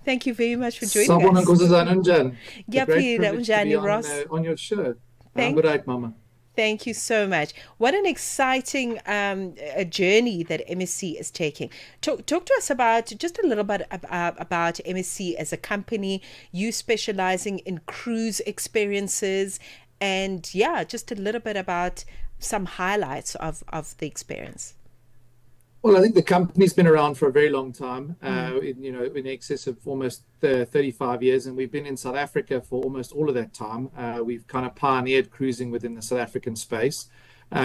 Thank you very much for joining Sawubona us. Nkosazana unjani? It's a great Yaphila privilege to be unjani, Ross? on your show. I'm Thank good, right, Mama. Thank you so much. What an exciting a journey that MSC is taking. Talk to us about just a little bit about MSC as a company, you specializing in cruise experiences, and yeah, just a little bit about some highlights of the experience. Well, I think the company's been around for a very long time, Mm. in excess of almost 35 years, and we've been in South Africa for almost all of that time. We've kind of pioneered cruising within the South African space.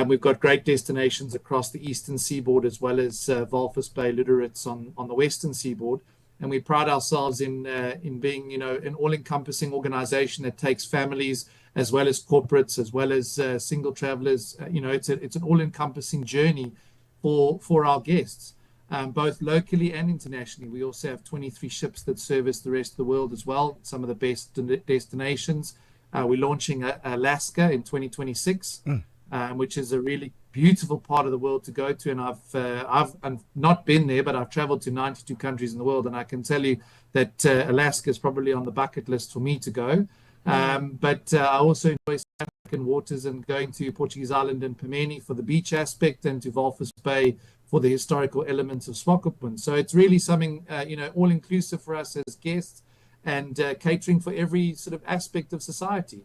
We've got great destinations across the eastern seaboard as well as Walvis Bay, Lüderitz on the western seaboard. And we pride ourselves in being, an all-encompassing organization that takes families as well as corporates as well as single travelers. It's an all-encompassing journey for our guests, both locally and internationally. We also have 23 ships that service the rest of the world as well, some of the best destinations. We're launching Alaska in 2026, which is a really beautiful part of the world to go to. And I've not been there, but I've traveled to 92 countries in the world, and I can tell you that Alaska is probably on the bucket list for me to go. But I also enjoy South African waters and going to Portuguese Island and Pemeni for the beach aspect, and to Walvis Bay for the historical elements of Swakopmund. So it's really something, all inclusive for us as guests, and catering for every sort of aspect of society.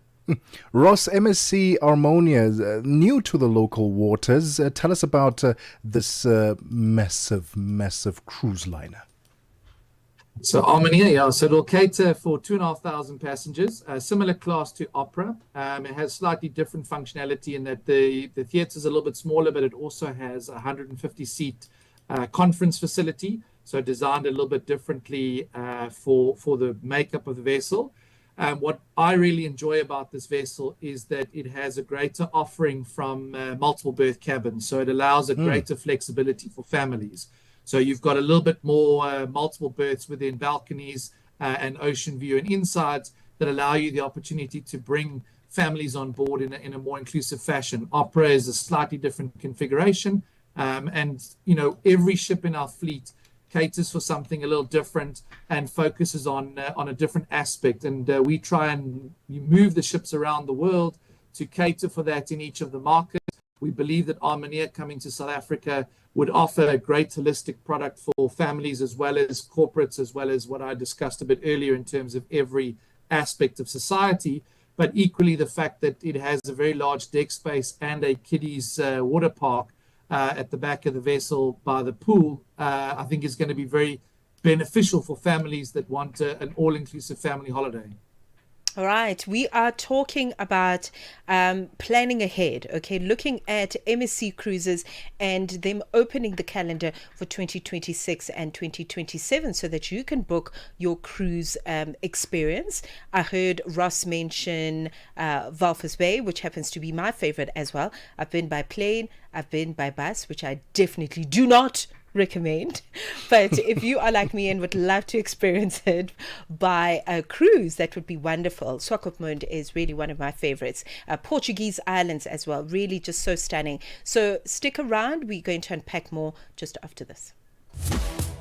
Ross, MSC Armonia is new to the local waters. Tell us about this massive cruise liner. So Armonia, yeah, so it'll cater for 2,500 passengers, similar class to Opera. It has slightly different functionality in that the theatre is a little bit smaller, but it also has a 150-seat conference facility, so designed a little bit differently for the makeup of the vessel. What I really enjoy about this vessel is that it has a greater offering from multiple berth cabins, so it allows a greater flexibility for families. So you've got a little bit more multiple berths within balconies and ocean view and insides that allow you the opportunity to bring families on board in a more inclusive fashion. Opera is a slightly different configuration, and every ship in our fleet caters for something a little different and focuses on a different aspect. And we try and move the ships around the world to cater for that in each of the markets. We believe that Armonia coming to South Africa would offer a great holistic product for families as well as corporates, as well as what I discussed a bit earlier in terms of every aspect of society. But equally, the fact that it has a very large deck space and a kiddies water park at the back of the vessel by the pool, I think is going to be very beneficial for families that want an all-inclusive family holiday. All right, we are talking about planning ahead, okay, looking at MSC Cruises and them opening the calendar for 2026 and 2027 so that you can book your cruise experience. I heard Ross mention Walvis Bay, which happens to be my favorite as well. I've been by plane, I've been by bus, which I definitely do not recommend, but if you are like me and would love to experience it by a cruise, that would be wonderful. Swakopmund is really one of my favorites. Portuguese islands as well, really just so stunning. So stick around, we're going to unpack more just after this.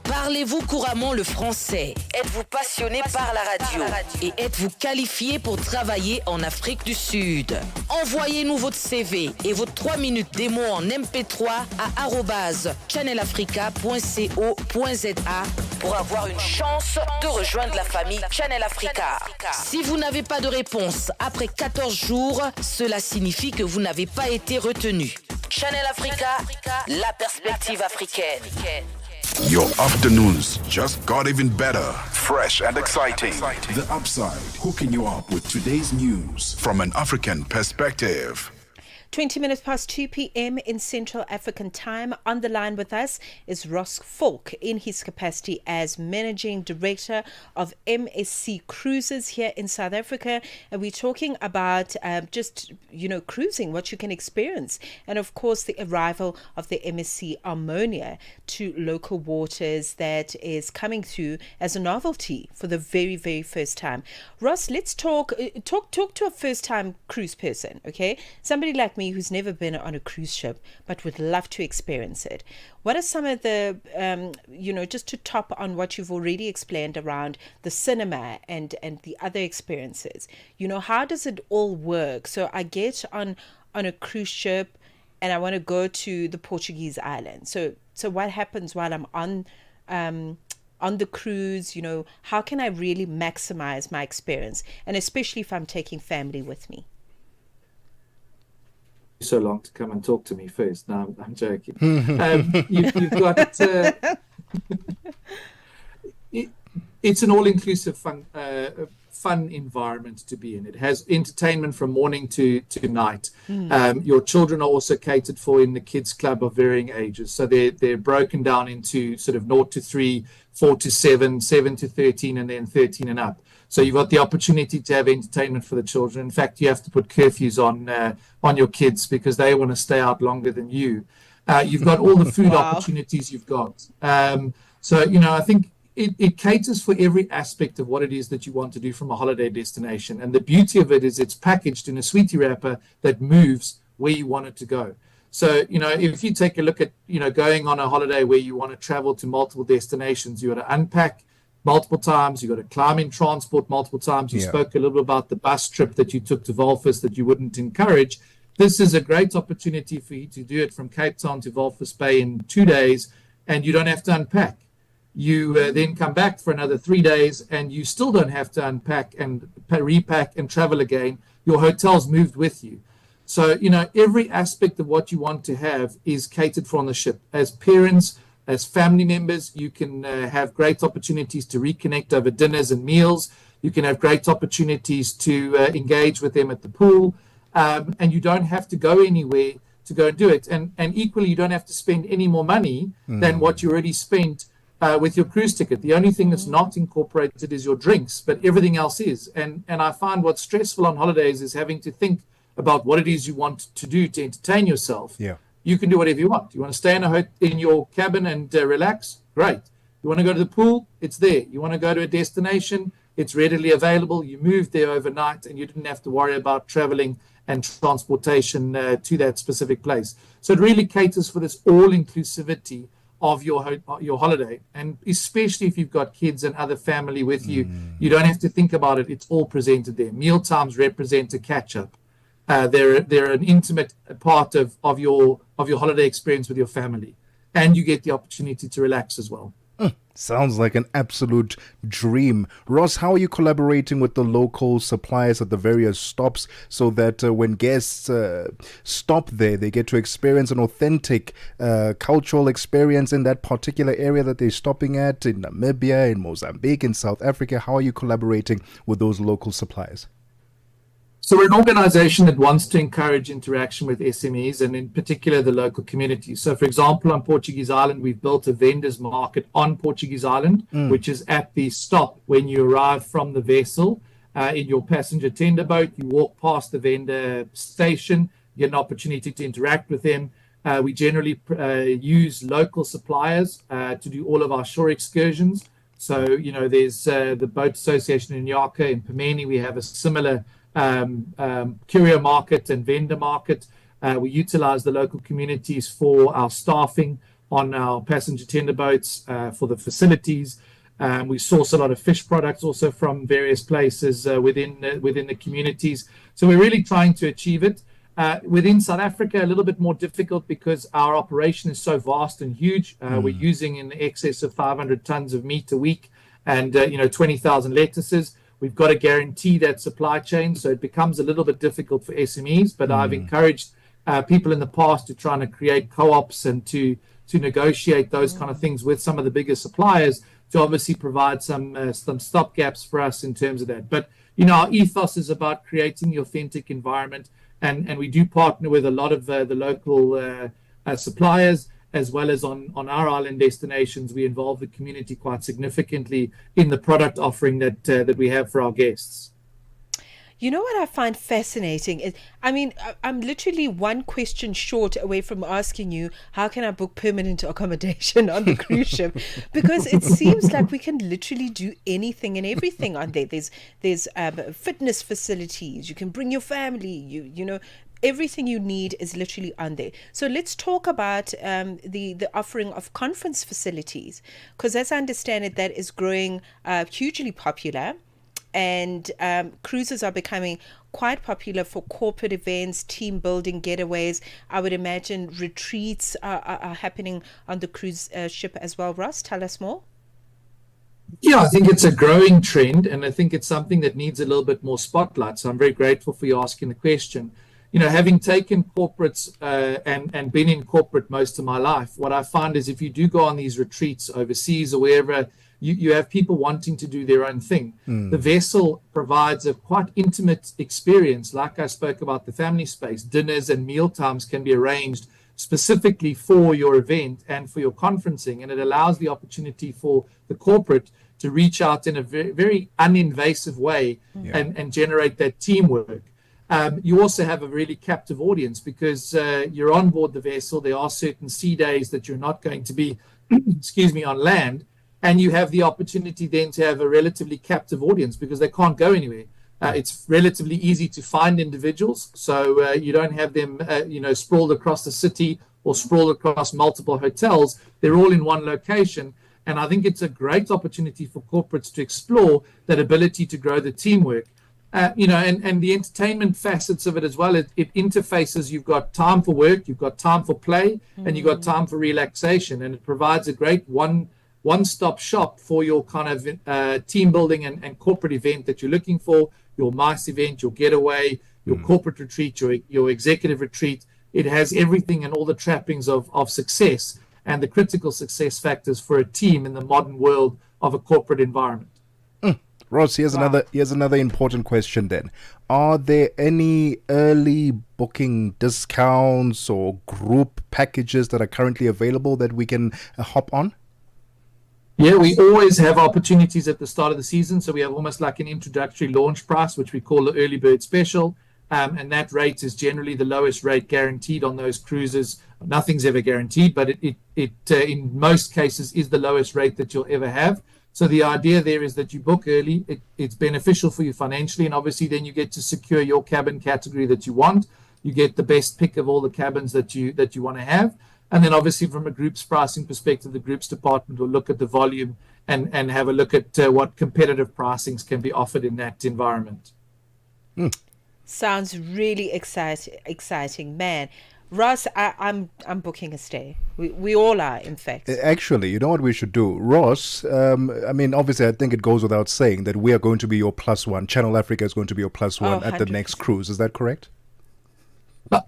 Parlez-vous couramment le français? Êtes-vous passionné par la radio? Et êtes-vous qualifié pour travailler en Afrique du Sud? Envoyez-nous votre CV et votre 3 minutes démo en MP3 à @channelafrica.co.za pour avoir une chance de rejoindre la famille Channel Africa. Si vous n'avez pas de réponse après 14 jours, cela signifie que vous n'avez pas été retenu. Channel Africa, la perspective africaine. Your afternoons just got even better, fresh and exciting. The Upside, hooking you up with today's news From an African perspective. 20 minutes past 2 p.m. in Central African Time. On the line with us is Ross Volk in his capacity as Managing Director of MSC Cruises here in South Africa. And we're talking about cruising, what you can experience. And of course, the arrival of the MSC Armonia to local waters that is coming through as a novelty for the very, very first time. Ross, let's talk to a first-time cruise person, okay? Somebody like me me who's never been on a cruise ship but would love to experience it, what are some of the, just to top on what you've already explained around the cinema and the other experiences, how does it all work? So I get on a cruise ship and I want to go to the Portuguese island. So what happens while I'm on the cruise? How can I really maximize my experience, and especially if I'm taking family with me? So long to come and talk to me first. No, I'm joking. You've got it's an all-inclusive fun environment to be in. It has entertainment from morning to night. Your children are also catered for in the kids club of varying ages, so they're broken down into sort of 0 to 3, 4 to 7, 7 to 13, and then 13 and up. So you've got the opportunity to have entertainment for the children. In fact, you have to put curfews on your kids because they want to stay out longer than you. You've got all the food opportunities you've got. I think it caters for every aspect of what it is that you want to do from a holiday destination. And the beauty of it is it's packaged in a sweetie wrapper that moves where you want it to go. So, if you take a look at, going on a holiday where you want to travel to multiple destinations, you got to unpack multiple times, you got to climb in transport multiple times. You spoke a little bit about the bus trip that you took to Walvis that you wouldn't encourage. This is a great opportunity for you to do it from Cape Town to Walvis Bay in 2 days, and you don't have to unpack. You then come back for another 3 days, and you still don't have to unpack and repack and travel again. Your hotel's moved with you. So, every aspect of what you want to have is catered for on the ship. As parents, as family members, you can have great opportunities to reconnect over dinners and meals. You can have great opportunities to engage with them at the pool. And you don't have to go anywhere to go and do it. And equally, you don't have to spend any more money than what you already spent with your cruise ticket. The only thing that's not incorporated is your drinks, but everything else is. And I find what's stressful on holidays is having to think about what it is you want to do to entertain yourself. You can do whatever you want. You want to stay in your cabin and relax? Great. You want to go to the pool? It's there. You want to go to a destination? It's readily available. You moved there overnight and you didn't have to worry about traveling and transportation to that specific place. So it really caters for this all-inclusivity of your holiday. And especially if you've got kids and other family with you, you don't have to think about it. It's all presented there. Meal times represent a catch-up. They're an intimate part of your holiday experience with your family, and you get the opportunity to relax as well. Sounds like an absolute dream. Ross, how are you collaborating with the local suppliers at the various stops so that when guests stop there, they get to experience an authentic cultural experience in that particular area that they're stopping at, in Namibia, in Mozambique, in South Africa? How are you collaborating with those local suppliers? So we're an organization that wants to encourage interaction with SMEs and in particular the local community. So for example, on Portuguese Island, we've built a vendors market on Portuguese Island, which is at the stop when you arrive from the vessel in your passenger tender boat. You walk past the vendor station, you get an opportunity to interact with them. We generally use local suppliers to do all of our shore excursions. So, there's the Boat Association in Nyaka. In Pemeni, we have a similar courier market and vendor market. We utilize the local communities for our staffing on our passenger tender boats, for the facilities. We source a lot of fish products also from various places within the communities. So we're really trying to achieve it. Within South Africa, a little bit more difficult because our operation is so vast and huge. We're using in excess of 500 tons of meat a week and 20,000 lettuces. We've got to guarantee that supply chain, so it becomes a little bit difficult for SMEs. But I've encouraged people in the past to try and create co-ops and to negotiate those kind of things with some of the bigger suppliers to obviously provide some stopgaps for us in terms of that. But our ethos is about creating the authentic environment, and we do partner with a lot of the local suppliers. As well as on our island destinations, we involve the community quite significantly in the product offering that we have for our guests. You know what I find fascinating is, I'm literally one question short away from asking you, how can I book permanent accommodation on the cruise ship? Because it seems like we can literally do anything and everything on there. There's fitness facilities. You can bring your family. everything you need is literally on there. So let's talk about the offering of conference facilities, because as I understand it, that is growing hugely popular, and cruises are becoming quite popular for corporate events, team building, getaways. I would imagine retreats are happening on the cruise ship as well. Ross, tell us more. Yeah, I think it's a growing trend, and I think it's something that needs a little bit more spotlight. So I'm very grateful for you asking the question. You know, having taken corporates and been in corporate most of my life, what I find is if you do go on these retreats overseas or wherever, you have people wanting to do their own thing. The vessel provides a quite intimate experience. Like I spoke about the family space, dinners and meal times can be arranged specifically for your event and for your conferencing, and it allows the opportunity for the corporate to reach out in a very, very uninvasive way and generate that teamwork. You also have a really captive audience because you're on board the vessel. There are certain sea days that you're not going to be, on land. And you have the opportunity then to have a relatively captive audience because they can't go anywhere. It's relatively easy to find individuals. So you don't have them, sprawled across the city or sprawled across multiple hotels. They're all in one location. And I think it's a great opportunity for corporates to explore that ability to grow the teamwork. And the entertainment facets of it as well. It interfaces. You've got time for work, you've got time for play, and you've got time for relaxation. And it provides a great one-stop shop for your kind of team building and corporate event that you're looking for, your MICE event, your getaway, your corporate retreat, your executive retreat. It has everything and all the trappings of success and the critical success factors for a team in the modern world of a corporate environment. Ross, here's another important question then. Are there any early booking discounts or group packages that are currently available that we can hop on? Yeah, we always have opportunities at the start of the season. So we have almost like an introductory launch price, which we call the early bird special. And that rate is generally the lowest rate guaranteed on those cruises. Nothing's ever guaranteed, but it in most cases is the lowest rate that you'll ever have. So the idea there is that you book early. It's beneficial for you financially, and obviously then you get to secure your cabin category that you want. You get the best pick of all the cabins that you want to have. And then obviously from a group's pricing perspective, the groups department will look at the volume and have a look at what competitive pricings can be offered in that environment. Sounds really exciting, man. Ross, I'm booking a stay. We all are, in fact. Actually, you know what we should do? Ross, obviously I think it goes without saying that we are going to be your plus one. Channel Africa is going to be your plus one at the next cruise. Is that correct?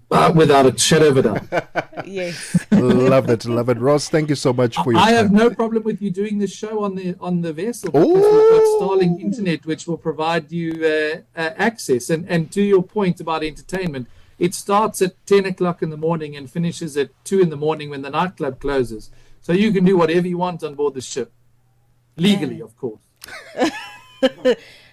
Without a shadow of a doubt. Yes. Love it. Ross, thank you so much for your time. I have no problem with you doing this show on the vessel because we've got Starlink internet, which will provide you access. And to your point about entertainment, it starts at 10 o'clock in the morning and finishes at 2 in the morning when the nightclub closes. So you can do whatever you want on board the ship. Legally, of course.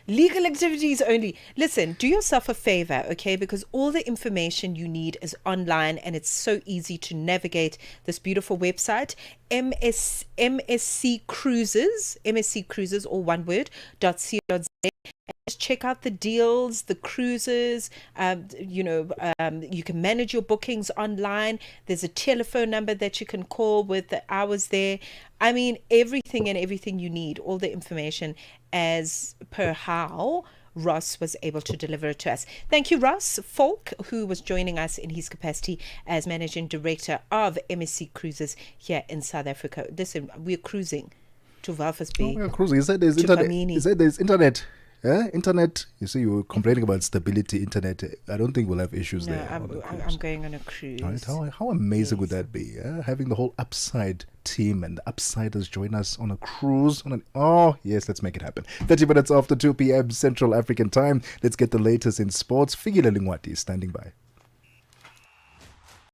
Legal activities only. Listen, do yourself a favor, okay? Because all the information you need is online and it's so easy to navigate this beautiful website, MSC Cruises, all one word, .co.za. Just check out the deals, the cruises. You can manage your bookings online. There's a telephone number that you can call with the hours there. I mean, everything you need, all the information as per how Ross was able to deliver it to us. Thank you, Ross Volk, who was joining us in his capacity as Managing Director of MSC Cruises here in South Africa. Listen, we're cruising to Walvis Bay. We're cruising. There's internet. Internet, you see, you were complaining about stability, internet. I don't think we'll have issues there. I'm going on a cruise. Right? How amazing would that be? Having the whole Upside team and the Upsiders join us on a cruise. Yes, let's make it happen. 30 minutes after 2 p.m. Central African time. Let's get the latest in sports. Figile Lingwati is standing by.